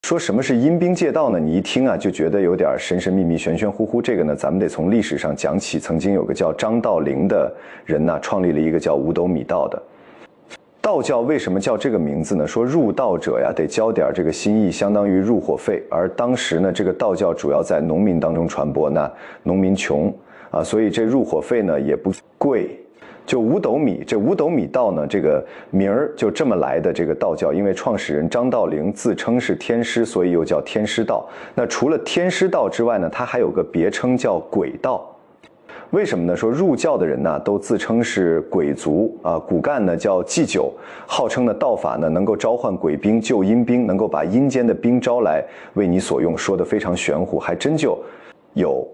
说什么是阴兵借道呢？你一听啊，就觉得有点神神秘秘、玄玄乎乎。这个呢，咱们得从历史上讲起。曾经有个叫张道陵的人呢，创立了一个叫五斗米道的。道教为什么叫这个名字呢？说入道者呀，得交点这个心意，相当于入伙费。而当时呢，这个道教主要在农民当中传播，那农民穷啊，所以这入伙费呢也不贵。就五斗米，这五斗米道呢，这个名儿就这么来的。这个道教，因为创始人张道陵自称是天师，所以又叫天师道。那除了天师道之外呢，它还有个别称叫鬼道。为什么呢？说入教的人呢，都自称是鬼族啊，骨干呢叫祭酒，号称的道法呢能够召唤鬼兵、救阴兵，能够把阴间的兵招来为你所用，说得非常玄乎，还真就有。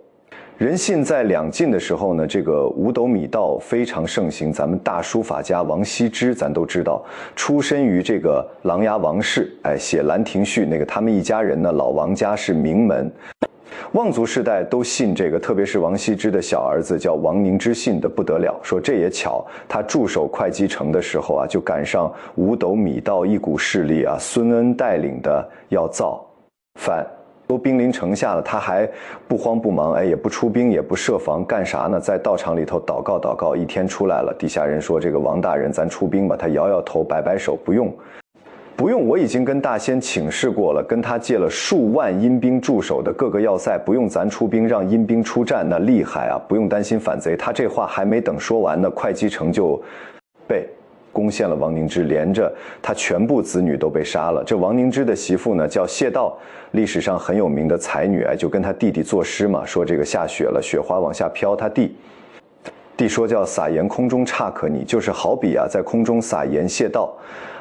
人信在两晋的时候呢，这个五斗米道非常盛行。咱们大书法家王羲之，咱都知道，出身于这个琅琊王氏，写《兰亭序》那个，他们一家人呢，老王家是名门，望族世代都信这个，特别是王羲之的小儿子叫王凝之，信得不得了。说这也巧，他驻守会稽城的时候啊，就赶上五斗米道一股势力啊，孙恩带领的要造反。都兵临城下了，他还不慌不忙，也不出兵，也不设防，干啥呢？在道场里头祷告祷告。一天出来了，底下人说：“这个王大人，咱出兵吧。”他摇摇头，摆摆手，不用，不用。我已经跟大仙请示过了，跟他借了数万阴兵驻守的各个要塞，不用咱出兵，让阴兵出战，那厉害啊！不用担心反贼。他这话还没等说完呢，会稽城就被攻陷了。王凝之连着他全部子女都被杀了。这王凝之的媳妇呢叫谢道，历史上很有名的才女，就跟他弟弟作诗嘛，说这个下雪了，雪花往下飘，他弟说叫撒盐空中差可拟，就是好比啊在空中撒盐谢道。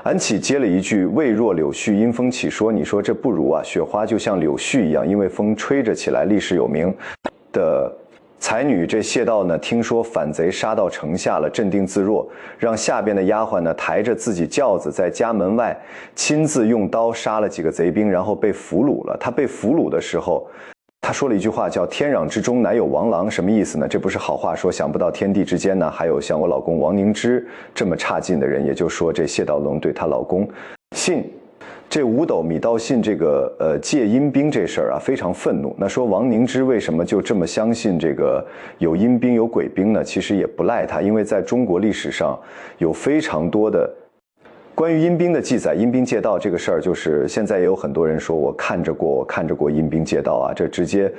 安启接了一句未若柳絮因风起，说你说这不如啊，雪花就像柳絮一样，因为风吹着起来。历史有名的才女这谢道呢，听说反贼杀到城下了，镇定自若，让下边的丫鬟呢抬着自己轿子，在家门外亲自用刀杀了几个贼兵，然后被俘虏了。他被俘虏的时候，他说了一句话叫天壤之中乃有王郎，什么意思呢？这不是好话，说想不到天地之间呢还有像我老公王凝之这么差劲的人。也就是说，这谢道龙对她老公信这五斗米道信这个借阴兵这事儿啊，非常愤怒。那说王凝之为什么就这么相信这个有阴兵有鬼兵呢？其实也不赖他，因为在中国历史上有非常多的关于阴兵的记载。阴兵借道这个事儿，就是现在也有很多人说我看着过阴兵借道啊，这直接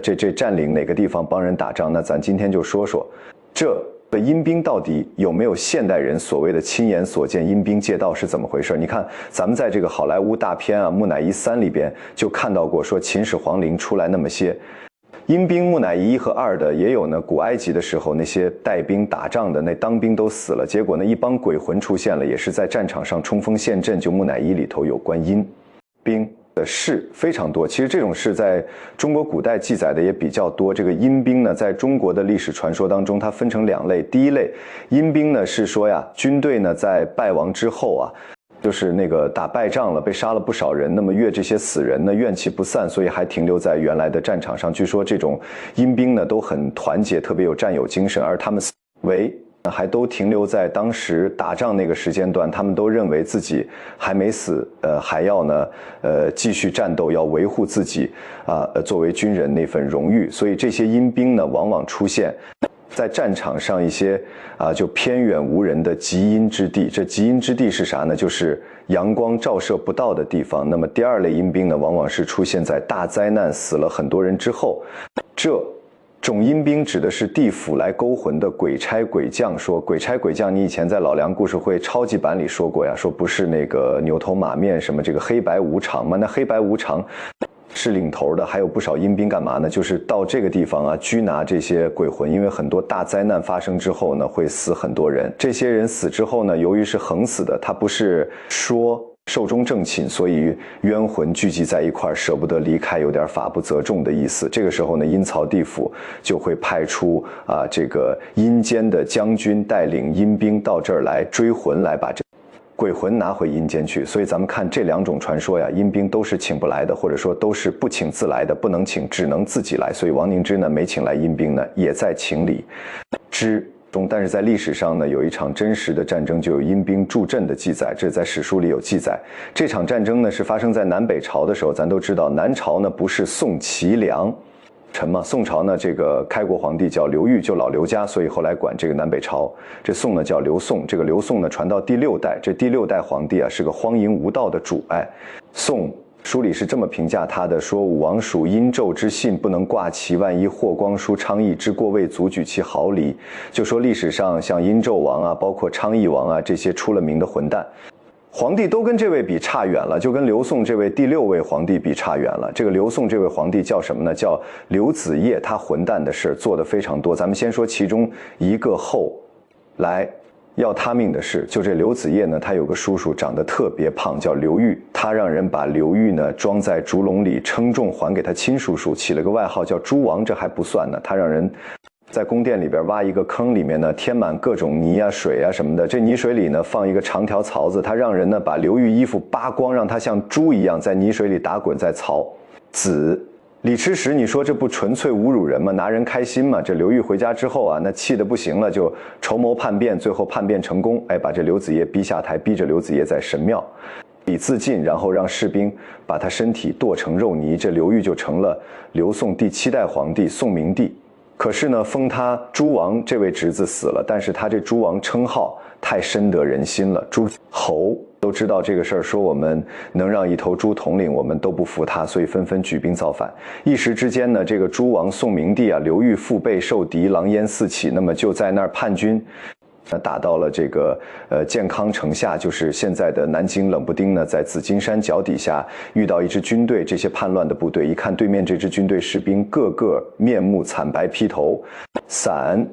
这占领哪个地方帮人打仗。那咱今天就说说这阴兵到底有没有现代人所谓的亲眼所见阴兵借道是怎么回事？你看咱们在这个好莱坞大片啊《木乃伊3》里边就看到过，说秦始皇陵出来那么些阴兵，木乃伊1和2的也有呢。古埃及的时候那些带兵打仗的那当兵都死了，结果呢一帮鬼魂出现了，也是在战场上冲锋陷阵。就木乃伊里头有关阴兵的事非常多。其实这种事在中国古代记载的也比较多。这个阴兵呢，在中国的历史传说当中，它分成2类。第一类阴兵呢，是说呀，军队呢在败亡之后啊，就是那个打败仗了，被杀了不少人，那么越这些死人呢怨气不散，所以还停留在原来的战场上。据说这种阴兵呢都很团结，特别有战友精神，而他们还都停留在当时打仗那个时间段，他们都认为自己还没死，还要呢，继续战斗，要维护自己作为军人那份荣誉。所以这些阴兵呢，往往出现在战场上一些就偏远无人的极阴之地。这极阴之地是啥呢？就是阳光照射不到的地方。那么第2类阴兵呢，往往是出现在大灾难死了很多人之后。这种阴兵指的是地府来勾魂的鬼差鬼将。说鬼差鬼将，你以前在老梁故事会超级版里说过呀，说不是那个牛头马面什么这个黑白无常吗？那黑白无常是领头的，还有不少阴兵干嘛呢？就是到这个地方啊，拘拿这些鬼魂。因为很多大灾难发生之后呢，会死很多人。这些人死之后呢，由于是横死的，他不是说寿终正寝，所以冤魂聚集在一块，舍不得离开，有点法不责众的意思。这个时候呢，阴曹地府就会派出这个阴间的将军带领阴兵到这儿来追魂，来把这鬼魂拿回阴间去。所以咱们看这2种传说呀，阴兵都是请不来的，或者说都是不请自来的，不能请，只能自己来。所以王凝之呢没请来阴兵呢，也在情理之但是在历史上呢，有一场真实的战争就有阴兵助阵的记载，这在史书里有记载。这场战争呢是发生在南北朝的时候，咱都知道南朝呢不是宋齐梁陈嘛，宋朝呢这个开国皇帝叫刘裕，就老刘家，所以后来管这个南北朝。这宋呢叫刘宋，这个刘宋呢传到第6代，这第6代皇帝啊是个荒淫无道的主。宋书里是这么评价他的，说武王属殷纣之信，不能挂其，万一霍光叔昌邑之过，未足举其毫厘。就说历史上像殷纣王啊，包括昌邑王啊这些出了名的混蛋，皇帝都跟这位比差远了，就跟刘宋这位第6位皇帝比差远了。这个刘宋这位皇帝叫什么呢？叫刘子业，他混蛋的事做得非常多。咱们先说其中一个后来要他命的事，就这刘子业呢，他有个叔叔长得特别胖，叫刘裕，他让人把刘裕呢装在竹笼里称重还给他亲叔叔，起了个外号叫猪王。这还不算呢，他让人在宫殿里边挖一个坑，里面呢填满各种泥啊水啊什么的，这泥水里呢放一个长条槽子，他让人呢把刘裕衣服扒光，让他像猪一样在泥水里打滚在槽子。李吃食，你说这不纯粹侮辱人吗？拿人开心吗？这刘裕回家之后啊，那气得不行了，就筹谋叛变，最后叛变成功，把这刘子业逼下台，逼着刘子业在神庙里自尽，然后让士兵把他身体剁成肉泥，这刘裕就成了刘宋第7代皇帝宋明帝。可是呢，封他诸王这位侄子死了，但是他这诸王称号太深得人心了，诸侯都知道这个事儿，说我们能让一头猪统领，我们都不服他，所以纷纷举兵造反。一时之间呢，这个诸王宋明帝啊，刘裕腹背受敌，狼烟四起，那么就在那儿叛军打到了这个建康城下，就是现在的南京冷不丁呢，在紫金山脚底下遇到一支军队，这些叛乱的部队一看对面这支军队士兵个个面目惨白，披头散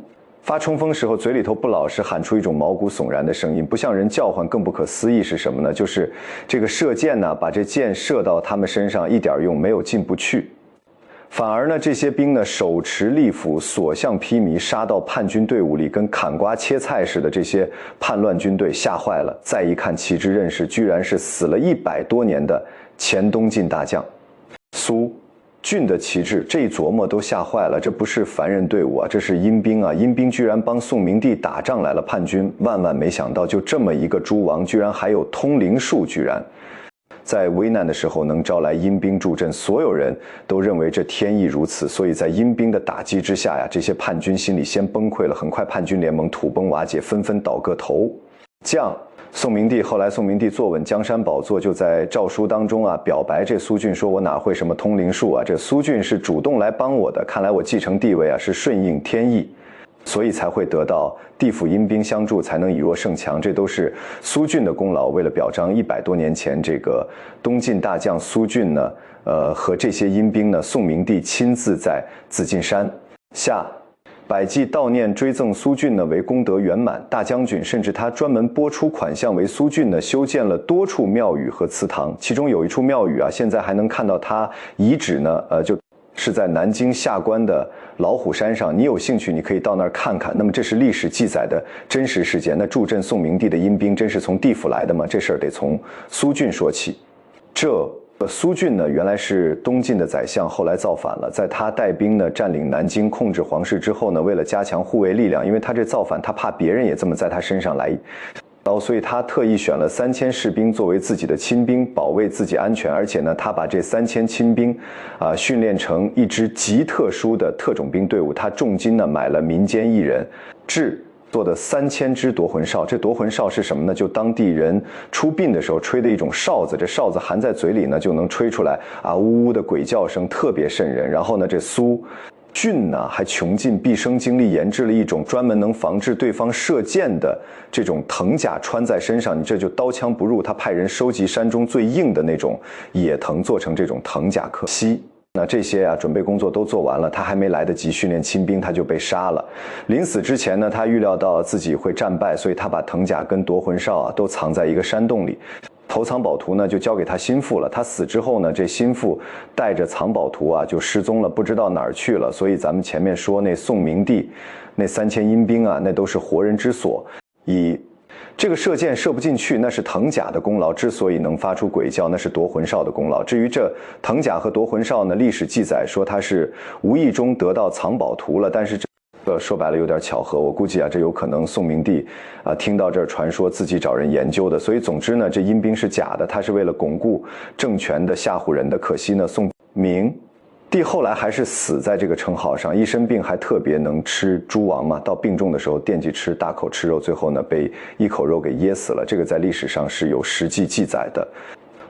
发冲锋时候嘴里头不老实，喊出一种毛骨悚然的声音，不像人叫唤，更不可思议是什么呢？就是这个射箭呢，把这箭射到他们身上一点用没有，进不去。反而呢，这些兵呢手持利斧，所向披靡，杀到叛军队伍里，跟砍瓜切菜似的。这些叛乱军队吓坏了，再一看旗帜认识，居然是死了100多年的前东晋大将苏俊的旗帜。这一琢磨都吓坏了，这不是凡人队伍啊，这是阴兵啊！阴兵居然帮宋明帝打仗来了，叛军万万没想到，就这么一个诸王，居然还有通灵术，居然在危难的时候能招来阴兵助阵，所有人都认为这天意如此，所以在阴兵的打击之下呀，这些叛军心里先崩溃了，很快叛军联盟土崩瓦解，纷纷倒戈投降。宋明帝后来，宋明帝坐稳江山宝座，就在诏书当中啊表白这苏峻，说我哪会什么通灵术啊，这苏峻是主动来帮我的，看来我继承帝位啊是顺应天意，所以才会得到地府阴兵相助，才能以弱胜强，这都是苏峻的功劳。为了表彰100多年前这个东晋大将苏峻呢，和这些阴兵呢，宋明帝亲自在紫金山下百济悼念追赠苏峻呢为功德圆满大将军，甚至他专门拨出款项为苏峻呢修建了多处庙宇和祠堂，其中有一处庙宇啊，现在还能看到他遗址呢，就是在南京下关的老虎山上，你有兴趣你可以到那儿看看。那么这是历史记载的真实事件，那助阵宋明帝的阴兵真是从地府来的吗？这事儿得从苏峻说起。苏峻呢，原来是东晋的宰相，后来造反了。在他带兵呢占领南京，控制皇室之后呢，为了加强护卫力量，因为他这造反，他怕别人也这么在他身上来所以他特意选了3000士兵作为自己的亲兵，保卫自己安全。而且呢，他把这3000亲兵训练成一支极特殊的特种兵队伍，他重金呢买了民间艺人做的3000支夺魂哨。这夺魂哨是什么呢？就当地人出殡的时候吹的一种哨子，这哨子含在嘴里呢就能吹出来呜呜的鬼叫声，特别瘆人。然后呢，这苏峻呢还穷尽毕生精力研制了一种专门能防治对方射箭的这种藤甲，穿在身上你这就刀枪不入。他派人收集山中最硬的那种野藤，做成这种藤甲。可惜那这些准备工作都做完了，他还没来得及训练亲兵，他就被杀了。临死之前呢，他预料到自己会战败，所以他把藤甲跟夺魂哨都藏在一个山洞里，投藏宝图呢就交给他心腹了。他死之后呢，这心腹带着藏宝图就失踪了，不知道哪儿去了。所以咱们前面说那宋明帝那3000阴兵那都是活人之所。以这个射箭射不进去，那是藤甲的功劳，之所以能发出鬼叫，那是夺魂哨的功劳。至于这藤甲和夺魂哨呢，历史记载说他是无意中得到藏宝图了，但是这说白了有点巧合，我估计啊，这有可能宋明帝啊听到这儿传说，自己找人研究的。所以总之呢，这阴兵是假的，他是为了巩固政权的吓唬人的。可惜呢，宋明帝后来还是死在这个称号上，一身病还特别能吃猪王嘛，到病重的时候惦记吃，大口吃肉，最后呢被一口肉给噎死了。这个在历史上是有实际记载的。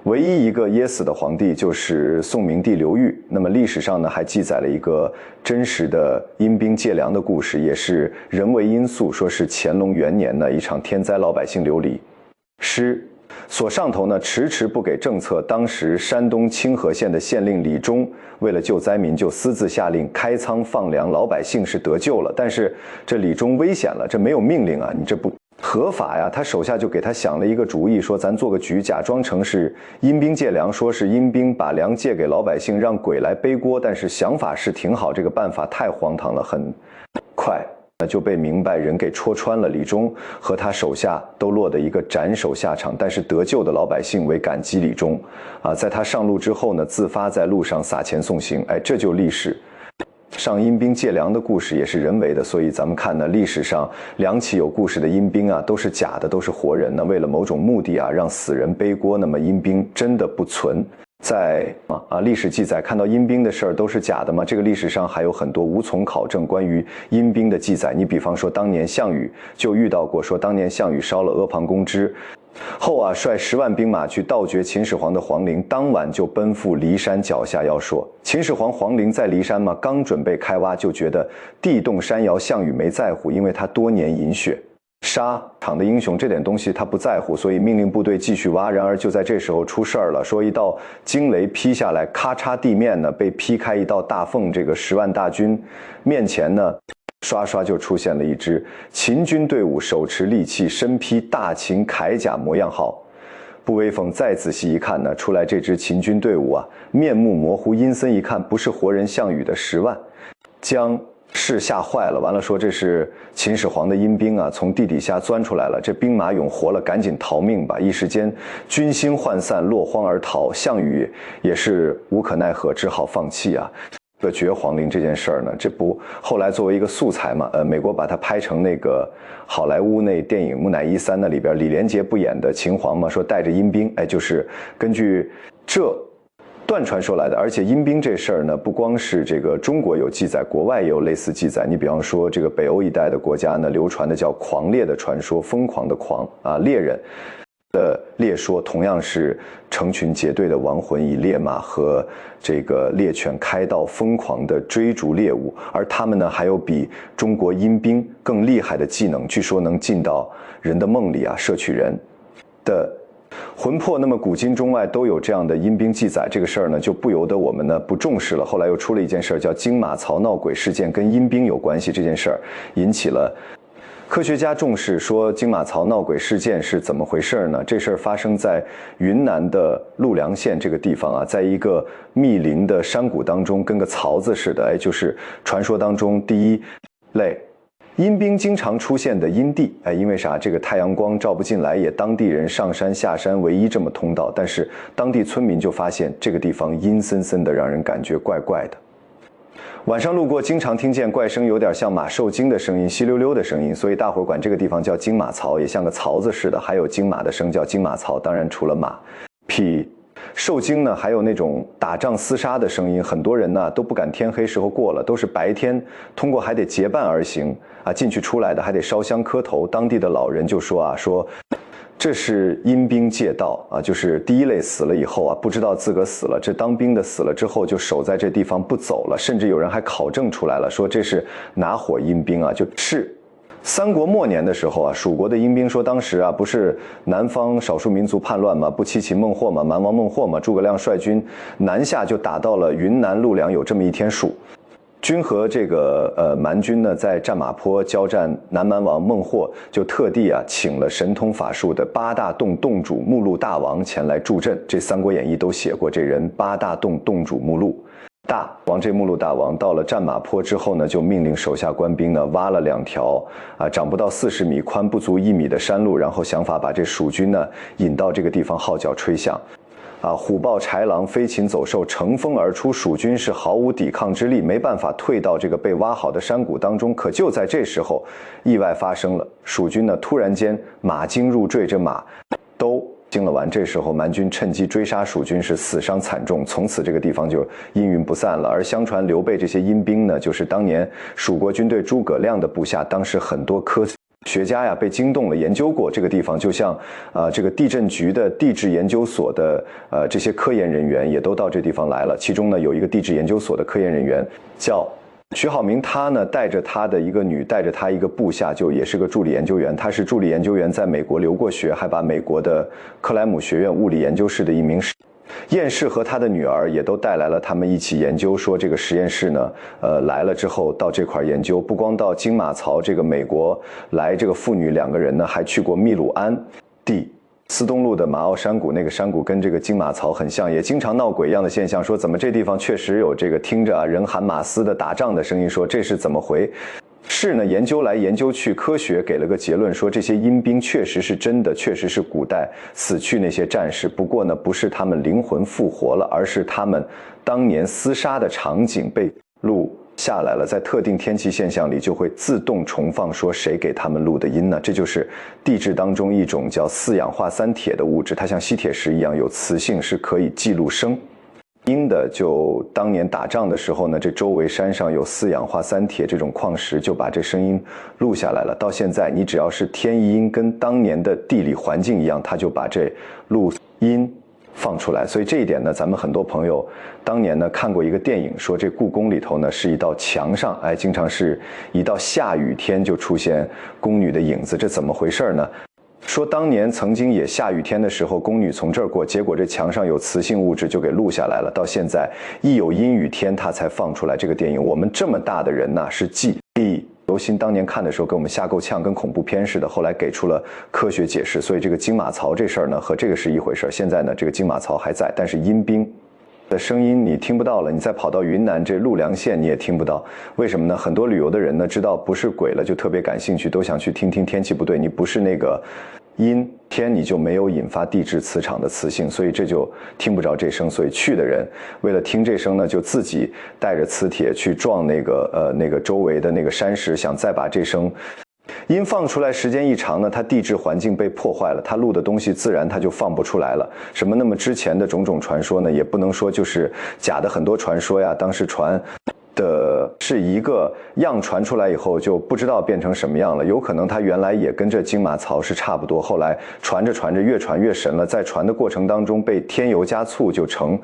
唯一一个噎死的皇帝就是宋明帝刘裕。那么历史上呢还记载了一个真实的阴兵借粮的故事，也是人为因素，说是乾隆元年呢一场天灾，老百姓流离失所上头呢迟迟不给政策，当时山东清河县的县令李忠为了救灾民，就私自下令开仓放粮，老百姓是得救了。但是这李忠危险了，这没有命令啊，你这不合法呀。他手下就给他想了一个主意，说咱做个局，假装成是阴兵借粮，说是阴兵把粮借给老百姓，让鬼来背锅。但是想法是挺好，这个办法太荒唐了，很快就被明白人给戳穿了。李忠和他手下都落得一个斩首下场，但是得救的老百姓为感激李忠啊，在他上路之后呢，自发在路上撒钱送行。哎，这就历史上阴兵借粮的故事，也是人为的。所以咱们看呢，历史上两起有故事的阴兵啊，都是假的，都是活人呢。为了某种目的啊，让死人背锅，那么阴兵真的不存在历史记载看到阴兵的事儿都是假的吗？这个历史上还有很多无从考证关于阴兵的记载。你比方说，当年项羽就遇到过，说当年项羽烧了阿房宫之后啊，率10万兵马去盗掘秦始皇的皇陵，当晚就奔赴骊山脚下。要说秦始皇皇陵在骊山嘛，刚准备开挖，就觉得地动山摇，项羽没在乎，因为他多年饮血沙场的英雄，这点东西他不在乎，所以命令部队继续挖。然而就在这时候出事儿了，说一道惊雷劈下来，咔嚓，地面呢被劈开一道大缝，这个10万大军面前呢刷刷就出现了一支秦军队伍，手持利器，身披大秦铠甲，模样好不威风。再仔细一看呢，出来这支秦军队伍啊，面目模糊，阴森，一看不是活人项羽的10万，将士吓坏了。完了说这是秦始皇的阴兵啊，从地底下钻出来了，这兵马俑活了，赶紧逃命吧。一时间军心涣散，落荒而逃。项羽也是无可奈何，只好放弃啊。掘皇陵这件事儿呢，这不后来作为一个素材嘛，美国把它拍成那个好莱坞那电影《木乃伊3》那里边李连杰不演的秦皇嘛，说带着阴兵，哎，就是根据这断传说来的。而且阴兵这事儿呢，不光是这个中国有记载，国外也有类似记载。你比方说这个北欧一带的国家呢，流传的叫狂猎的传说，疯狂的狂啊，猎人的猎说，同样是成群结队的亡魂以猎马和这个猎犬开道，疯狂的追逐猎物。而他们呢，还有比中国阴兵更厉害的技能，据说能进到人的梦里啊，摄取人的魂魄。那么古今中外都有这样的阴兵记载，这个事儿呢就不由得我们呢不重视了。后来又出了一件事儿，叫金马槽闹鬼事件，跟阴兵有关系。这件事儿引起了科学家重视，说金马槽闹鬼事件是怎么回事呢？这事儿发生在云南的陆良县这个地方啊，在一个密林的山谷当中，跟个槽子似的，哎，就是传说当中第一类阴兵经常出现的阴地。哎，因为啥？这个太阳光照不进来，也当地人上山下山唯一这么通道。但是当地村民就发现这个地方阴森森的，让人感觉怪怪的。晚上路过，经常听见怪声，有点像马受惊的声音，稀溜溜的声音，所以大伙儿管这个地方叫金马槽，也像个槽子似的。还有金马的声叫金马槽。当然，除了马匹受惊呢，还有那种打仗厮杀的声音。很多人呢都不敢天黑时候过了，都是白天通过，还得结伴而行啊，进去出来的还得烧香磕头。当地的老人就说啊，说这是阴兵借道啊，就是第一类死了以后啊，不知道自个死了，这当兵的死了之后就守在这地方不走了，甚至有人还考证出来了，说这是哪伙阴兵啊？就是三国末年的时候啊，蜀国的阴兵说，当时啊不是南方少数民族叛乱吗？不七擒孟获吗？蛮王孟获吗？诸葛亮率军南下，就打到了云南陆良。有这么一天，蜀军和这个蛮军呢在战马坡交战，南蛮王孟获就特地啊请了神通法术的八大洞洞主目录大王前来助阵。这《三国演义》都写过这人，八大洞洞主目录大王。这目录大王到了战马坡之后呢，就命令手下官兵呢挖了2条长不到40米、宽不足1米的山路，然后想法把这蜀军呢引到这个地方，号角吹响。虎豹豺狼飞禽走兽乘风而出，蜀军是毫无抵抗之力，没办法退到这个被挖好的山谷当中。可就在这时候，意外发生了，蜀军呢突然间马惊入坠，这马都惊了完。这时候蛮军趁机追杀蜀军，是死伤惨重，从此这个地方就阴云不散了。而相传刘备这些阴兵呢，就是当年蜀国军队诸葛亮的部下，当时很多科学家呀被惊动了，研究过这个地方，就像这个地震局的地质研究所的这些科研人员也都到这地方来了。其中呢有一个地质研究所的科研人员叫徐浩明，他呢带着他的一个带着他一个部下，就也是个助理研究员。他是助理研究员，在美国留过学，还把美国的克莱姆学院物理研究室的一名验士和他的女儿也都带来了，他们一起研究。说这个实验室呢，来了之后到这块研究，不光到金马槽这个美国来，这个父女2个人呢还去过秘鲁安第斯东路的马奥山谷，那个山谷跟这个金马槽很像，也经常闹鬼一样的现象。说怎么这地方确实有这个听着人喊马嘶的打仗的声音，说这是怎么回事呢？研究来研究去，科学给了个结论，说这些阴兵确实是真的，确实是古代死去那些战士。不过呢，不是他们灵魂复活了，而是他们当年厮杀的场景被录下来了，在特定天气现象里就会自动重放。说谁给他们录的音呢？这就是地质当中一种叫4氧化3铁的物质，它像吸铁石一样有磁性，是可以记录声音的。就当年打仗的时候呢，这周围山上有4氧化3铁这种矿石，就把这声音录下来了。到现在你只要是天一音跟当年的地理环境一样，它就把这录音放出来。所以这一点呢，咱们很多朋友当年呢看过一个电影，说这故宫里头呢是一道墙上，经常是一到下雨天就出现宫女的影子，这怎么回事呢？说当年曾经也下雨天的时候，宫女从这儿过，结果这墙上有磁性物质就给录下来了。到现在一有阴雨天，它才放出来这个电影。我们这么大的人呢，是记忆犹新，当年看的时候给我们吓够呛，跟恐怖片似的。后来给出了科学解释，所以这个金马槽这事儿呢，和这个是一回事。现在呢，这个金马槽还在，但是阴兵的声音你听不到了，你再跑到云南这陆良县你也听不到。为什么呢？很多旅游的人呢知道不是鬼了，就特别感兴趣，都想去听听天气不对。你不是那个阴天，你就没有引发地质磁场的磁性，所以这就听不着这声。所以去的人为了听这声呢，就自己带着磁铁去撞那个周围的那个山石，想再把这声音放出来。时间一长呢，它地质环境被破坏了，它录的东西自然它就放不出来了。什么那么之前的种种传说呢，也不能说就是假的，很多传说呀，当时传的是一个样，传出来以后就不知道变成什么样了。有可能它原来也跟这金马槽是差不多，后来传着传着越传越神了，在传的过程当中被添油加醋就成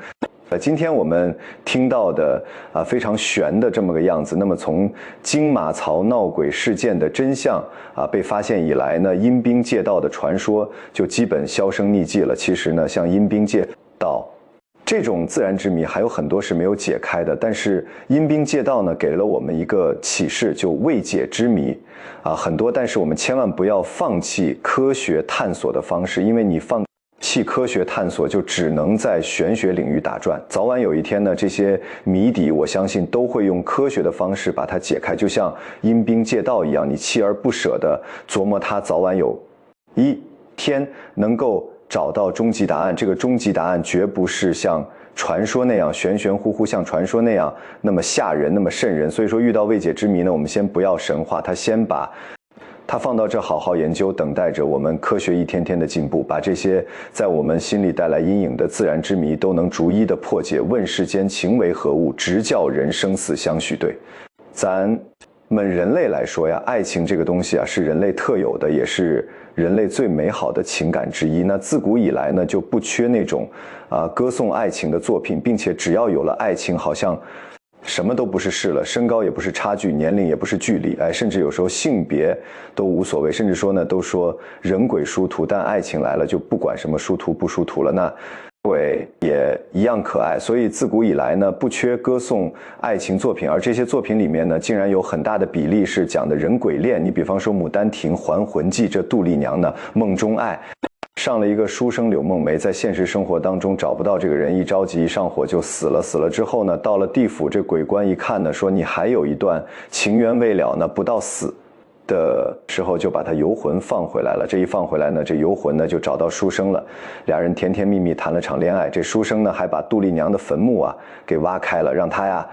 今天我们听到的非常玄的这么个样子。那么从金马槽闹鬼事件的真相被发现以来呢，阴兵借道的传说就基本销声匿迹了。其实呢，像阴兵借道这种自然之谜还有很多是没有解开的，但是阴兵借道呢给了我们一个启示，就未解之谜很多。但是我们千万不要放弃科学探索的方式，因为你放弃科学探索就只能在玄学领域打转。早晚有一天呢，这些谜底我相信都会用科学的方式把它解开，就像阴兵借道一样，你锲而不舍地琢磨它，早晚有一天能够找到终极答案。这个终极答案绝不是像传说那样玄玄乎乎，像传说那样那么吓人，那么瘆人。所以说遇到未解之谜呢，我们先不要神话它，先把它放到这好好研究，等待着我们科学一天天的进步，把这些在我们心里带来阴影的自然之谜都能逐一的破解。问世间情为何物，直教人生死相许对。咱们人类来说呀，爱情这个东西是人类特有的，也是人类最美好的情感之一。那自古以来呢，就不缺那种歌颂爱情的作品，并且只要有了爱情，好像什么都不是事了，身高也不是差距，年龄也不是距离，甚至有时候性别都无所谓，甚至说呢，都说人鬼殊途，但爱情来了就不管什么殊途不殊途了，那鬼也一样可爱。所以自古以来呢，不缺歌颂爱情作品，而这些作品里面呢，竟然有很大的比例是讲的人鬼恋。你比方说《牡丹亭》《还魂记》，这杜丽娘呢梦中爱上了一个书生柳梦梅，在现实生活当中找不到这个人，一着急一上火就死了。死了之后呢，到了地府，这鬼官一看呢，说你还有一段情缘未了呢，不到死的时候就把他游魂放回来了，这一放回来呢，这游魂呢就找到书生了，俩人甜甜蜜蜜谈了场恋爱。这书生呢还把杜丽娘的坟墓啊给挖开了，让他呀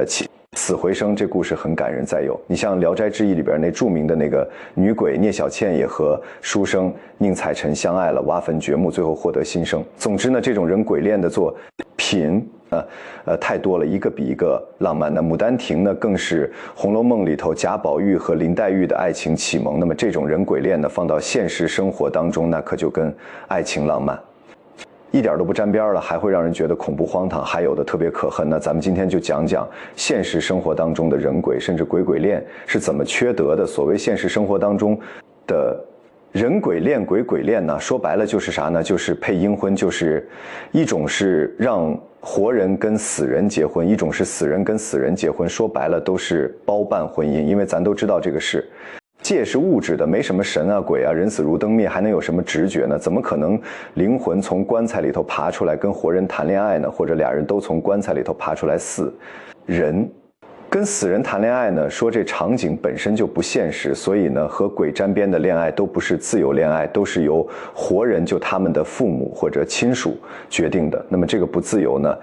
起死回生。这故事很感人。再有，你像《聊斋志异》里边那著名的那个女鬼聂小倩也和书生宁采臣相爱了，挖坟掘墓，最后获得新生。总之呢，这种人鬼恋的作品太多了，一个比一个浪漫。那《牡丹亭》呢，更是《红楼梦》里头贾宝玉和林黛玉的爱情启蒙。那么这种人鬼恋呢，放到现实生活当中，那可就跟爱情浪漫一点都不沾边了，还会让人觉得恐怖荒唐，还有的特别可恨。那咱们今天就讲讲现实生活当中的人鬼，甚至鬼鬼恋是怎么缺德的。所谓现实生活当中的人鬼恋、鬼鬼恋呢，说白了就是啥呢？就是配阴婚，就是一种是让活人跟死人结婚，一种是死人跟死人结婚，说白了都是包办婚姻。因为咱都知道这个事，界是物质的，没什么神啊鬼啊，人死如灯灭，还能有什么直觉呢？怎么可能灵魂从棺材里头爬出来跟活人谈恋爱呢？或者俩人都从棺材里头爬出来死人跟死人谈恋爱呢？说这场景本身就不现实，所以呢，和鬼沾边的恋爱都不是自由恋爱，都是由活人就他们的父母或者亲属决定的。那么这个不自由呢？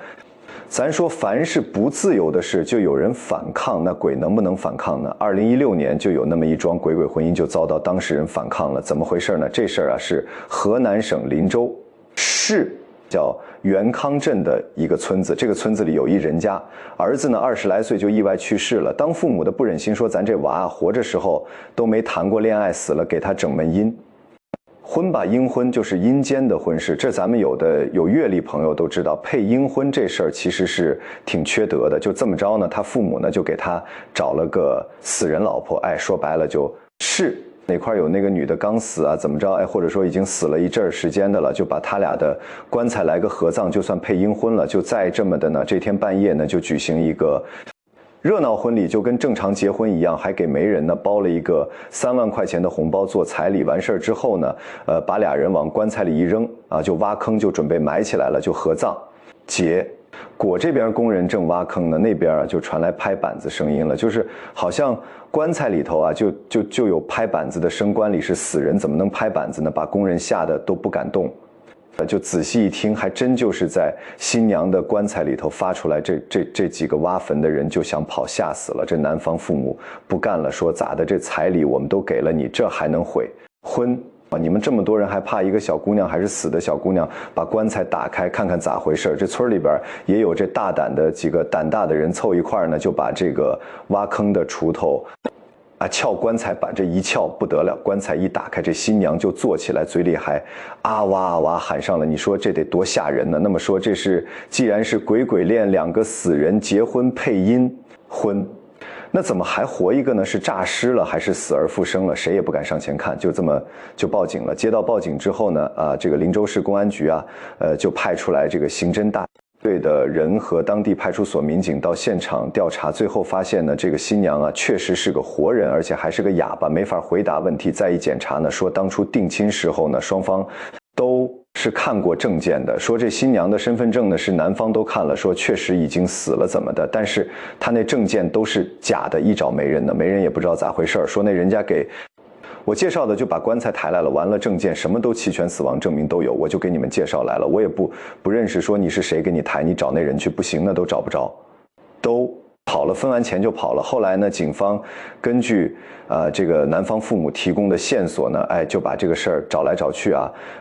咱说凡是不自由的事就有人反抗，那鬼能不能反抗呢？2016年就有那么一桩鬼鬼婚姻就遭到当事人反抗了，怎么回事呢？这事儿啊是河南省林州市叫元康镇的一个村子，这个村子里有一人家，儿子呢20来岁就意外去世了，当父母的不忍心说咱这娃活着时候都没谈过恋爱，死了给他整门阴婚吧。阴婚就是阴间的婚事，这咱们有阅历朋友都知道，配阴婚这事儿其实是挺缺德的。就这么着呢，他父母呢就给他找了个死人老婆，说白了就是哪块有那个女的刚死啊，怎么着或者说已经死了一阵儿时间的了，就把他俩的棺材来个合葬，就算配阴婚了。就再这么的呢，这天半夜呢就举行一个热闹婚礼，就跟正常结婚一样，还给媒人呢包了一个3万块钱的红包做彩礼。完事儿之后呢，把俩人往棺材里一扔啊，就挖坑就准备埋起来了，就合葬。结果这边工人正挖坑呢，那边就传来拍板子声音了，就是好像棺材里头啊就有拍板子的声，棺里是死人，怎么能拍板子呢？把工人吓得都不敢动。就仔细一听，还真就是在新娘的棺材里头发出来，这几个挖坟的人就想跑，吓死了。这男方父母不干了，说咋的？这彩礼我们都给了你，这还能悔婚啊？你们这么多人还怕一个小姑娘，还是死的小姑娘？把棺材打开看看咋回事。这村里边也有这大胆的几个胆大的人凑一块呢，就把这个挖坑的锄头撬棺材板，这一撬不得了，棺材一打开，这新娘就坐起来，嘴里还啊哇啊哇喊上了。你说这得多吓人呢？那么说这是既然是鬼鬼恋，两个死人结婚配阴婚，那怎么还活一个呢？是诈尸了还是死而复生了？谁也不敢上前看，就这么就报警了。接到报警之后呢，这个林州市公安局就派出来这个刑侦大队的人和当地派出所民警到现场调查，最后发现呢，这个新娘确实是个活人，而且还是个哑巴，没法回答问题。再一检查呢，说当初定亲时候呢，双方都是看过证件的，说这新娘的身份证呢是男方都看了，说确实已经死了怎么的，但是他那证件都是假的，一找媒人呢，媒人也不知道咋回事，说那人家给我介绍的就把棺材抬来了，完了证件什么都齐全，死亡证明都有，我就给你们介绍来了，我也不认识，说你是谁给你抬，你找那人去，不行，那都找不着，都跑了，分完钱就跑了。后来呢，警方根据这个男方父母提供的线索呢，就把这个事儿找来找去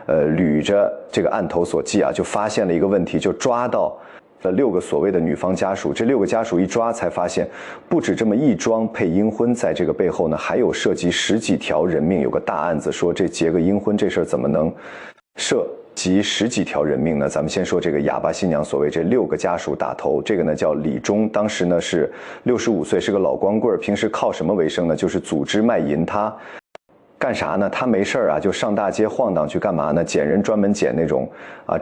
捋着这个案头所记就发现了一个问题，就抓到6个所谓的女方家属。这6个家属一抓才发现，不止这么一桩配阴婚，在这个背后呢还有涉及10几条人命，有个大案子，说这结个阴婚这事儿怎么能涉及10几条人命呢？咱们先说这个哑巴新娘，所谓这6个家属打头，这个呢叫李忠，当时呢是65岁，是个老光棍，平时靠什么为生呢？就是组织卖淫。他干啥呢？他没事就上大街晃荡去干嘛呢？捡人，专门捡那种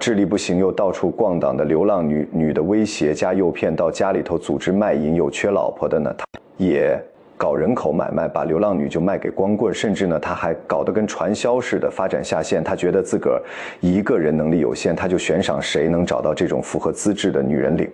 智力不行又到处逛荡的流浪女的威胁加诱骗，到家里头组织卖淫。有缺老婆的呢，他也搞人口买卖，把流浪女就卖给光棍，甚至呢他还搞得跟传销似的，发展下线。他觉得自个儿一个人能力有限，他就悬赏谁能找到这种符合资质的女人领。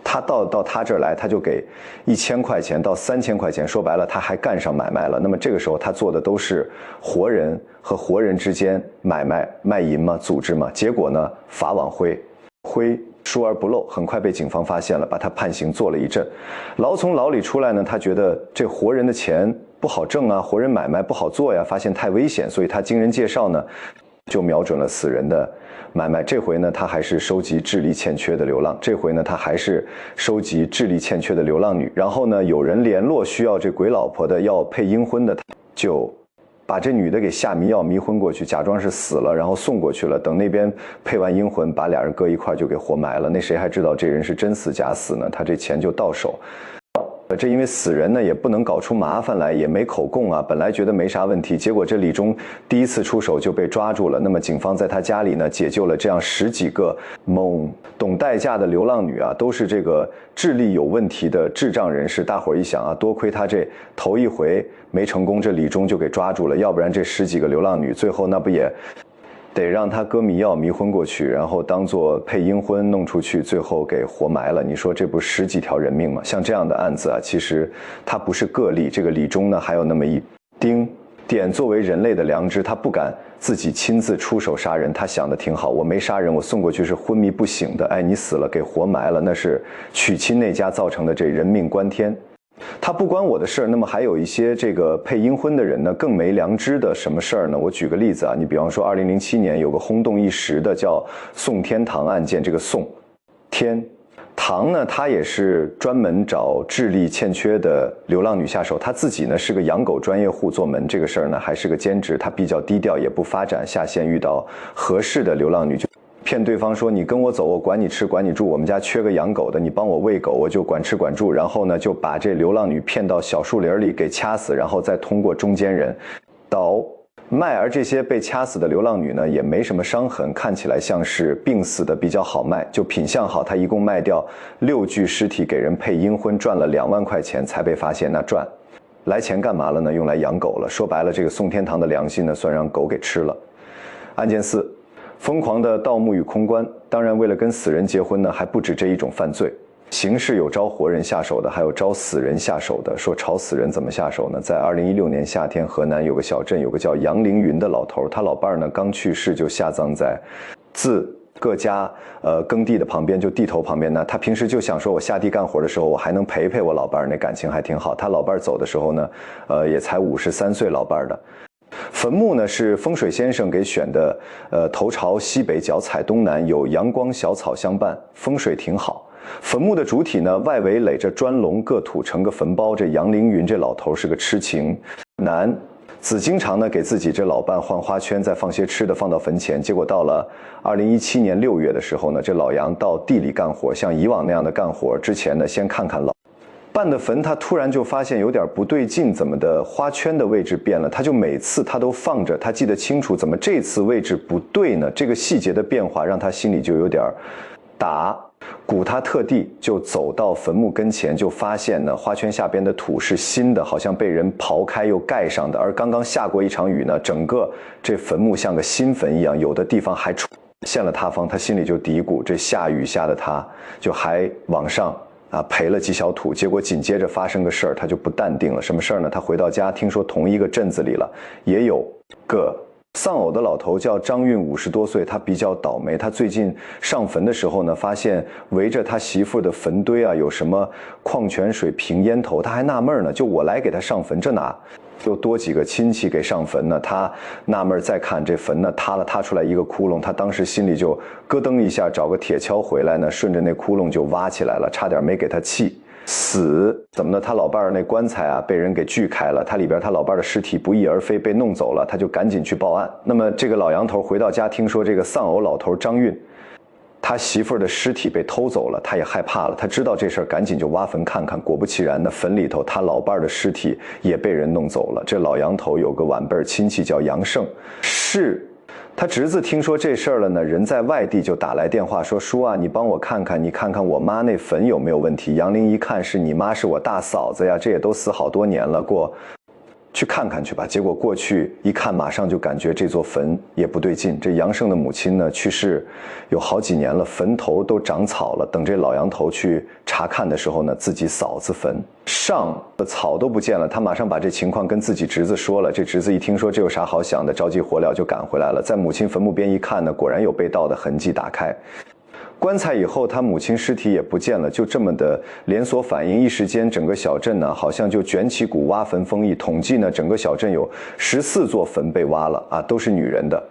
他到他这儿来，他就给1000块钱到3000块钱，说白了他还干上买卖了。那么这个时候他做的都是活人和活人之间买卖卖淫嘛，组织嘛。结果呢，法网恢疏而不漏，很快被警方发现了，把他判刑坐了一阵。从牢里出来呢，他觉得这活人的钱不好挣啊，活人买卖不好做呀，发现太危险，所以他经人介绍呢，就瞄准了死人的买卖。这回呢，他还是收集智力欠缺的流浪，这回呢，他还是收集智力欠缺的流浪女。然后呢，有人联络需要这鬼老婆的，要配阴婚的，他就把这女的给下迷药迷昏过去，假装是死了，然后送过去了。等那边配完阴魂，把俩人搁一块就给活埋了。那谁还知道这人是真死假死呢？他这钱就到手。这因为死人呢也不能搞出麻烦来，也没口供啊，本来觉得没啥问题，结果这李忠第一次出手就被抓住了。那么警方在他家里呢解救了这样10几个懂待嫁的流浪女啊，都是这个智力有问题的智障人士。大伙儿一想啊，多亏他这头一回没成功，这李忠就给抓住了，要不然这10几个流浪女最后那不也得让他搁迷药迷昏过去，然后当做配阴婚弄出去，最后给活埋了。你说这不10几条人命吗？像这样的案子啊，其实它不是个例。这个李忠呢，还有那么一丁点作为人类的良知，他不敢自己亲自出手杀人，他想的挺好，我没杀人，我送过去是昏迷不醒的，哎，你死了给活埋了，那是娶亲那家造成的这人命关天。他不关我的事儿，那么还有一些这个配阴婚的人呢，更没良知的什么事儿呢？我举个例子啊，你比方说2007年有个轰动一时的叫宋天堂案件，这个宋天堂呢，他也是专门找智力欠缺的流浪女下手，他自己呢是个养狗专业户，做门这个事儿呢还是个兼职，他比较低调，也不发展，下线遇到合适的流浪女就骗对方说你跟我走，我管你吃管你住，我们家缺个养狗的，你帮我喂狗，我就管吃管住。然后呢，就把这流浪女骗到小树林里给掐死，然后再通过中间人倒卖。而这些被掐死的流浪女呢，也没什么伤痕，看起来像是病死的，比较好卖，就品相好。她一共卖掉6具尸体给人配阴婚，赚了2万块钱才被发现。那赚来钱干嘛了呢？用来养狗了。说白了，这个宋天堂的良心呢，算让狗给吃了。案件4。疯狂的盗墓与空棺，当然为了跟死人结婚呢，还不止这一种犯罪。刑事有招活人下手的，还有招死人下手的。说朝死人怎么下手呢？在2016年夏天，河南有个小镇，有个叫杨凌云的老头，他老伴儿呢刚去世，就下葬在自各家耕地的旁边，就地头旁边呢。他平时就想说，我下地干活的时候，我还能陪陪我老伴儿，那感情还挺好。他老伴儿走的时候呢，也才53岁，老伴儿的。坟墓呢是风水先生给选的，头朝西北，脚踩东南，有阳光小草相伴，风水挺好。坟墓的主体呢，外围垒着砖笼，各土成个坟包。这杨凌云这老头是个痴情男子，经常呢给自己这老伴换花圈，再放些吃的放到坟前。结果到了2017年6月的时候呢，这老杨到地里干活，像以往那样的干活之前呢，先看看老办的坟，他突然就发现有点不对劲，怎么的花圈的位置变了？他就每次他都放着，他记得清楚，怎么这次位置不对呢？这个细节的变化让他心里就有点打鼓。他特地就走到坟墓跟前，就发现呢，花圈下边的土是新的，好像被人刨开又盖上的。而刚刚下过一场雨呢，整个这坟墓像个新坟一样，有的地方还出现了塌方。他心里就嘀咕，这下雨下的他就还往上赔了几小土。结果紧接着发生个事儿，他就不淡定了。什么事儿呢？他回到家，听说同一个镇子里了也有个丧偶的老头，叫张运，50多岁。他比较倒霉，他最近上坟的时候呢，发现围着他媳妇的坟堆啊，有什么矿泉水瓶、烟头。他还纳闷呢，就我来给他上坟，这哪又多几个亲戚给上坟呢？他纳闷，再看这坟呢塌出来一个窟窿，他当时心里就咯噔一下，找个铁锹回来呢，顺着那窟窿就挖起来了，差点没给他气死。怎么呢？他老伴儿那棺材啊被人给锯开了，他里边他老伴儿的尸体不翼而飞，被弄走了，他就赶紧去报案。那么这个老杨头回到家，听说这个丧偶老头张运他媳妇儿的尸体被偷走了，他也害怕了，他知道这事儿，赶紧就挖坟看看。果不其然呢，坟里头他老伴儿的尸体也被人弄走了。这老杨头有个晚辈亲戚叫杨胜，是他侄子听说这事儿了呢，人在外地就打来电话说，叔啊，你帮我看看，你看看我妈那坟有没有问题。杨凌一看是你妈，是我大嫂子呀，这也都死好多年了，过去看看去吧。结果过去一看，马上就感觉这座坟也不对劲。这杨胜的母亲呢，去世有好几年了，坟头都长草了。等这老杨头去查看的时候呢，自己嫂子坟上的草都不见了。他马上把这情况跟自己侄子说了。这侄子一听说这有啥好想的，着急火燎就赶回来了。在母亲坟墓边一看呢，果然有被盗的痕迹。打开棺材以后，他母亲尸体也不见了。就这么的连锁反应，一时间整个小镇呢，好像就卷起股挖坟风。一统计呢，整个小镇有14座坟被挖了啊，都是女人的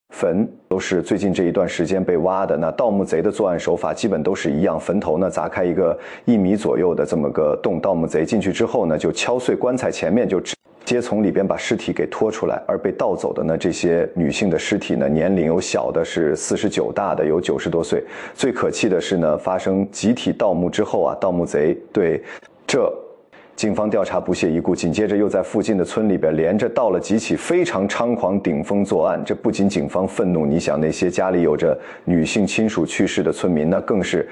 坟，都是最近这一段时间被挖的。那盗墓贼的作案手法基本都是一样，坟头呢砸开一个1米左右的这么个洞，盗墓贼进去之后呢，就敲碎棺材前面，就直接从里边把尸体给拖出来。而被盗走的呢，这些女性的尸体呢，年龄有小的是49，大的有90多岁。最可气的是呢，发生集体盗墓之后啊，盗墓贼对这警方调查不屑一顾，紧接着又在附近的村里边连着盗了几起非常猖狂顶风作案。这不仅警方愤怒，你想那些家里有着女性亲属去世的村民呢，更是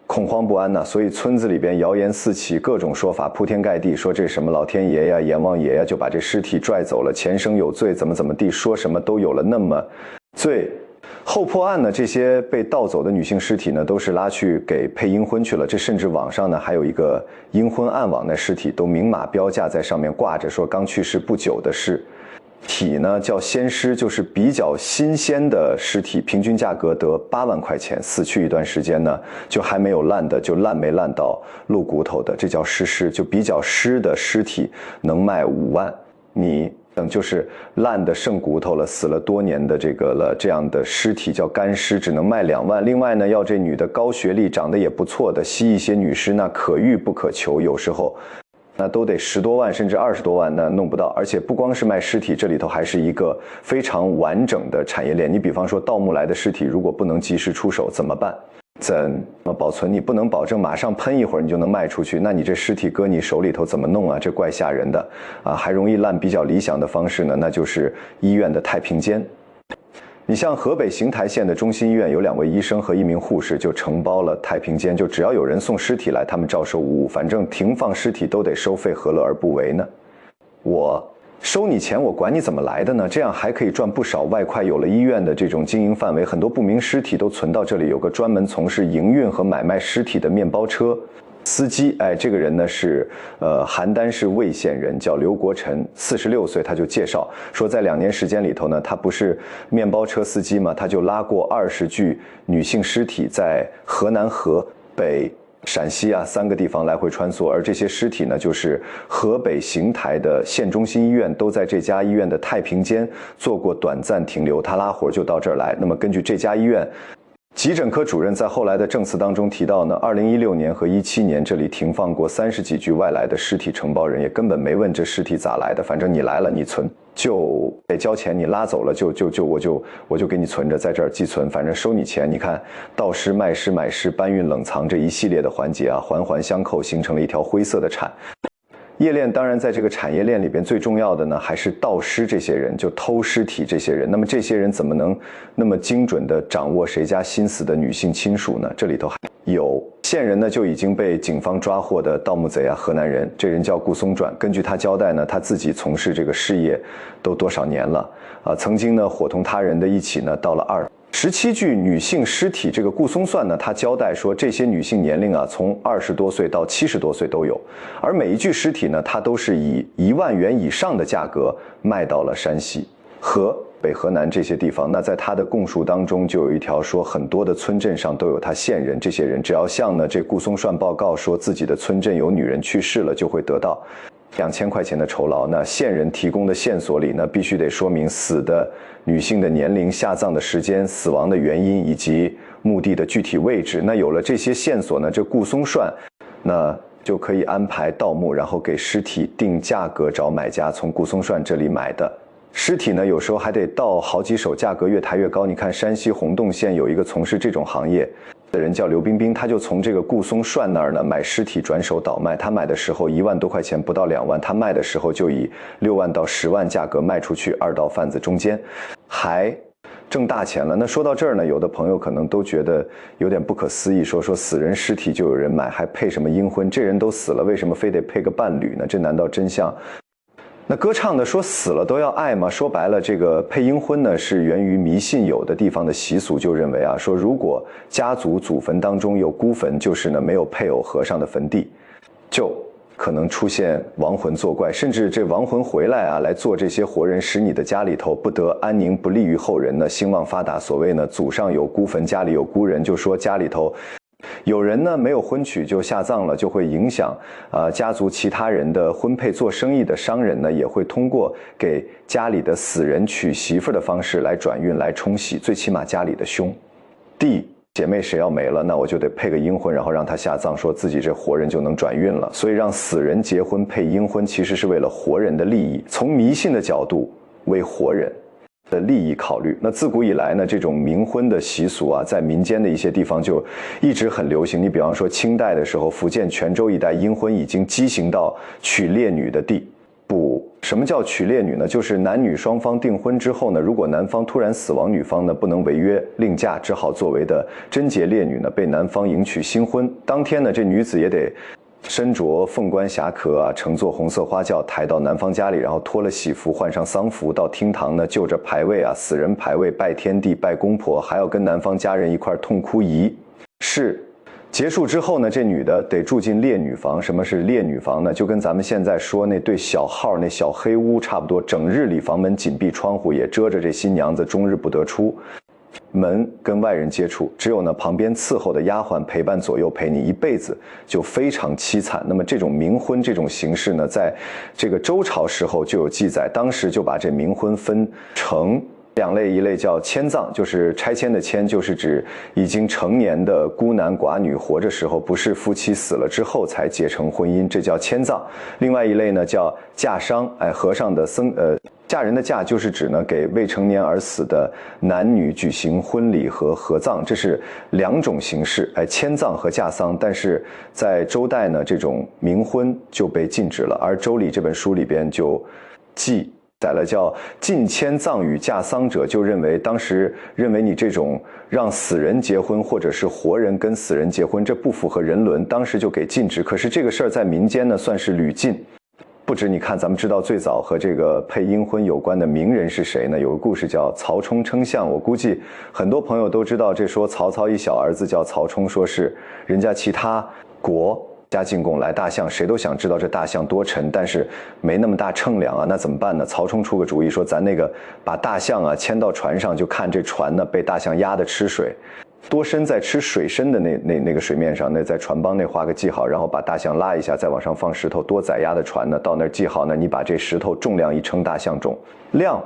恐慌不安呐。所以村子里边谣言四起，各种说法铺天盖地，说这什么老天爷呀、阎王爷呀就把这尸体拽走了，前生有罪，怎么地，说什么都有了那么罪。后破案呢，这些被盗走的女性尸体呢，都是拉去给配阴婚去了。这甚至网上呢还有一个阴婚暗网的尸体，都明码标价在上面挂着，说刚去世不久的尸体呢叫鲜尸，就是比较新鲜的尸体，平均价格得8万块钱。死去一段时间呢，就还没有烂的，就烂没烂到露骨头的，这叫湿尸。就比较湿的尸体能卖5万，你等就是烂的剩骨头了，死了多年的这样的尸体叫干尸，只能卖2万。另外呢，要这女的高学历，长得也不错的，吸一些女尸那可遇不可求，有时候那都得10多万甚至20多万，那弄不到。而且不光是卖尸体，这里头还是一个非常完整的产业链。你比方说盗墓来的尸体，如果不能及时出手怎么办？怎么保存？你不能保证马上喷一会儿你就能卖出去，那你这尸体搁你手里头怎么弄啊？这怪吓人的啊！还容易烂。比较理想的方式呢，那就是医院的太平间。你像河北邢台县的中心医院，有2位医生和1名护士就承包了太平间，就只要有人送尸体来，他们照收无误，反正停放尸体都得收费，何乐而不为呢？我收你钱，我管你怎么来的呢？这样还可以赚不少外快。有了医院的这种经营范围，很多不明尸体都存到这里。有个专门从事营运和买卖尸体的面包车司机，哎，这个人呢是邯郸市魏县人，叫刘国臣，46岁。他就介绍说，在2年时间里头呢，他不是面包车司机嘛，他就拉过20具女性尸体，在河南、河北、陕西啊3个地方来回穿梭。而这些尸体呢，就是河北邢台的县中心医院都在这家医院的太平间做过短暂停留，他拉活就到这儿来。那么根据这家医院急诊科主任在后来的证词当中提到呢，2016年和17年这里停放过30几具外来的尸体，承包人也根本没问这尸体咋来的，反正你来了你存就得交钱，你拉走了我就给你存着，在这儿寄存，反正收你钱。你看盗尸、卖尸、买尸、搬运、冷藏这一系列的环节啊，环环相扣，形成了一条灰色的业链。当然在这个产业链里边最重要的呢还是盗尸这些人，就偷尸体这些人。那么这些人怎么能那么精准地掌握谁家新死的女性亲属呢？这里头还有线人呢就已经被警方抓获的盗墓贼啊，河南人，这人叫顾松转。根据他交代呢，他自己从事这个事业都多少年了啊，曾经呢伙同他人的一起呢到了17具女性尸体。这个顾松算呢，他交代说，这些女性年龄啊，从20多岁到70多岁都有，而每一具尸体呢，他都是以1万元以上的价格卖到了山西、河北、河南这些地方。那在他的供述当中，就有一条说，很多的村镇上都有他线人，这些人只要向呢这顾松算报告说自己的村镇有女人去世了，就会得到2000块钱的酬劳。那线人提供的线索里呢，必须得说明死的女性的年龄、下葬的时间、死亡的原因以及墓地的具体位置。那有了这些线索呢，这顾松算那就可以安排盗墓，然后给尸体定价格，找买家从顾松算这里买的尸体呢，有时候还得盗好几手，价格越抬越高。你看山西洪洞县有一个从事这种行业的人叫刘冰冰，他就从这个顾松算那儿呢买尸体转手倒卖。他买的时候1万多块钱，不到2万，他卖的时候就以6万到10万价格卖出去，二道贩子中间还挣大钱了。那说到这儿呢，有的朋友可能都觉得有点不可思议，说死人尸体就有人买，还配什么阴婚？这人都死了，为什么非得配个伴侣呢？这难道真像那歌唱的说死了都要爱吗？说白了，这个配阴婚呢是源于迷信有的地方的习俗，就认为啊，说如果家族祖坟当中有孤坟，就是呢没有配偶和尚的坟地，就可能出现亡魂作怪，甚至这亡魂回来啊来做这些活人，使你的家里头不得安宁，不利于后人呢兴旺发达。所谓呢祖上有孤坟，家里有孤人，就说家里头有人呢没有婚娶就下葬了，就会影响家族其他人的婚配。做生意的商人呢也会通过给家里的死人娶媳妇的方式来转运来冲喜，最起码家里的兄弟姐妹谁要没了，那我就得配个阴婚，然后让他下葬，说自己这活人就能转运了。所以让死人结婚配阴婚，其实是为了活人的利益，从迷信的角度为活人的利益考虑。那自古以来呢，这种冥婚的习俗啊，在民间的一些地方就一直很流行。你比方说清代的时候，福建泉州一带阴婚已经畸形到娶烈女的地步。什么叫娶烈女呢？就是男女双方订婚之后呢，如果男方突然死亡，女方呢不能违约另嫁，只好作为的贞洁烈女呢被男方迎娶新婚。当天呢，这女子也得身着凤冠霞壳啊，乘坐红色花轿抬到男方家里，然后脱了喜服，换上丧服，到厅堂呢就着牌位啊，死人牌位拜天地拜公婆，还要跟男方家人一块痛哭仪式。结束之后呢，这女的得住进烈女房。什么是烈女房呢？就跟咱们现在说那对小号那小黑屋差不多，整日里房门紧闭，窗户也遮着，这新娘子终日不得出门跟外人接触，只有呢旁边伺候的丫鬟陪伴左右，陪你一辈子，就非常凄惨。那么这种冥婚这种形式呢，在这个周朝时候就有记载，当时就把这冥婚分成两类，一类叫迁葬，就是拆迁的迁，就是指已经成年的孤男寡女，活着时候不是夫妻，死了之后才结成婚姻，这叫迁葬。另外一类呢叫嫁商，和尚的嫁人的嫁就是指呢给未成年而死的男女举行婚礼和合葬，这是两种形式，迁葬和嫁丧。但是在周代呢，这种冥婚就被禁止了，而《周礼》这本书里边就记载了叫禁迁葬与嫁丧者，就当时认为你这种让死人结婚或者是活人跟死人结婚，这不符合人伦，当时就给禁止。可是这个事儿在民间呢算是屡禁不止。你看咱们知道最早和这个配阴婚有关的名人是谁呢？有个故事叫曹冲称象，我估计很多朋友都知道。这说曹操一小儿子叫曹冲，说是人家其他国家进贡来大象，谁都想知道这大象多沉，但是没那么大称量啊，那怎么办呢？曹冲出个主意，说咱那个把大象啊牵到船上，就看这船呢被大象压得吃水，多深在吃水深的那个水面上，那在船帮那画个记号，然后把大象拉一下，再往上放石头，多载压的船呢到那儿记号呢，你把这石头重量一称，大象重量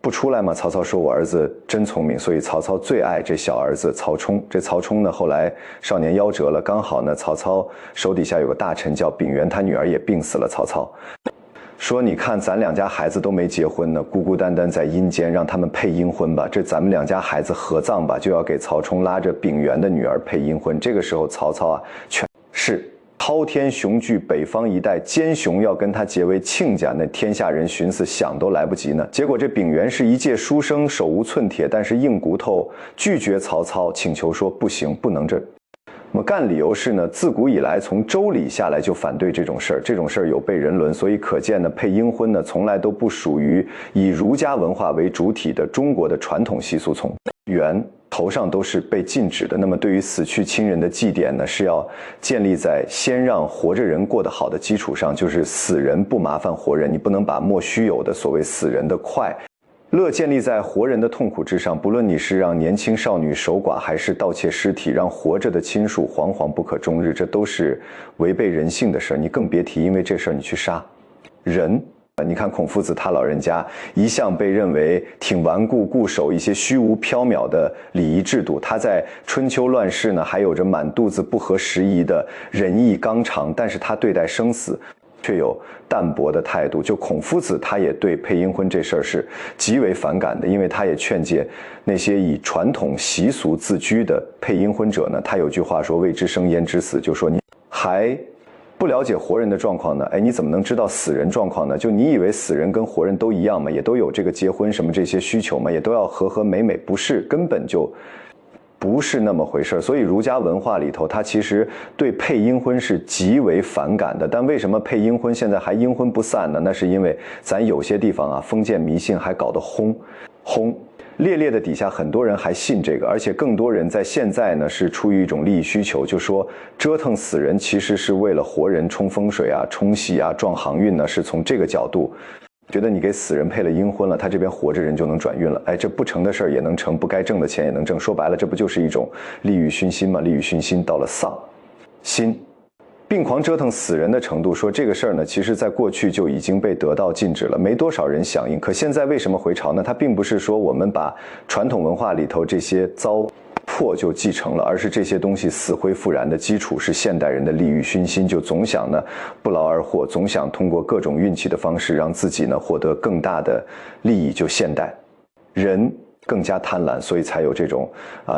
不出来吗？曹操说我儿子真聪明，所以曹操最爱这小儿子曹冲。这曹冲呢后来少年夭折了，刚好呢曹操手底下有个大臣叫秉元，他女儿也病死了。曹操说你看咱两家孩子都没结婚呢，孤孤单单在阴间，让他们配阴婚吧，这咱们两家孩子合葬吧，就要给曹冲拉着秉元的女儿配阴婚。这个时候曹操啊全是滔天雄踞北方一带，奸雄要跟他结为亲家，那天下人寻思想都来不及呢。结果这秉元是一介书生，手无寸铁，但是硬骨头拒绝曹操请求，说不行，不能这么干。理由是呢，自古以来从周礼下来就反对这种事儿，这种事儿有悖人伦，所以可见呢，配阴婚呢从来都不属于以儒家文化为主体的中国的传统习俗，从源头上都是被禁止的。那么对于死去亲人的祭奠呢，是要建立在先让活着人过得好的基础上，就是死人不麻烦活人，你不能把莫须有的所谓死人的快乐建立在活人的痛苦之上。不论你是让年轻少女守寡，还是盗窃尸体，让活着的亲属惶惶不可终日，这都是违背人性的事儿。你更别提因为这事儿你去杀人。你看孔夫子他老人家一向被认为挺顽固固守一些虚无缥缈的礼仪制度，他在春秋乱世呢还有着满肚子不合时宜的仁义纲常，但是他对待生死却有淡薄的态度。就孔夫子他也对配阴婚这事儿是极为反感的，因为他也劝诫那些以传统习俗自居的配阴婚者呢，他有句话说未知生焉知死，就说你还不了解活人的状况呢，你怎么能知道死人状况呢？就你以为死人跟活人都一样吗？也都有这个结婚什么这些需求吗？也都要和和美美？不是，根本就不是那么回事。所以儒家文化里头，它其实对配阴婚是极为反感的。但为什么配阴婚现在还阴婚不散呢？那是因为咱有些地方啊，封建迷信还搞得轰烈烈的底下，很多人还信这个，而且更多人在现在呢是出于一种利益需求，就说折腾死人其实是为了活人冲风水啊、冲喜啊、撞航运呢，是从这个角度。觉得你给死人配了阴婚了，他这边活着人就能转运了，哎，这不成的事儿也能成，不该挣的钱也能挣。说白了，这不就是一种利欲熏心吗？利欲熏心到了丧心，病狂折腾死人的程度，说这个事儿呢，其实在过去就已经被得到禁止了，没多少人响应。可现在为什么回潮呢？它并不是说我们把传统文化里头这些糟破就继承了，而是这些东西死灰复燃的基础是现代人的利欲熏心，就总想呢不劳而获，总想通过各种运气的方式让自己呢获得更大的利益。就现代人更加贪婪，所以才有这种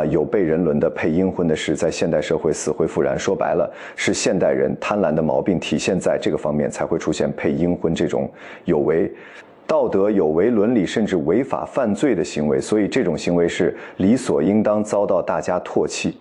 有悖人伦的配阴婚的事在现代社会死灰复燃。说白了，是现代人贪婪的毛病体现在这个方面，才会出现配阴婚这种有违道德、有违伦理甚至违法犯罪的行为。所以这种行为是理所应当遭到大家唾弃。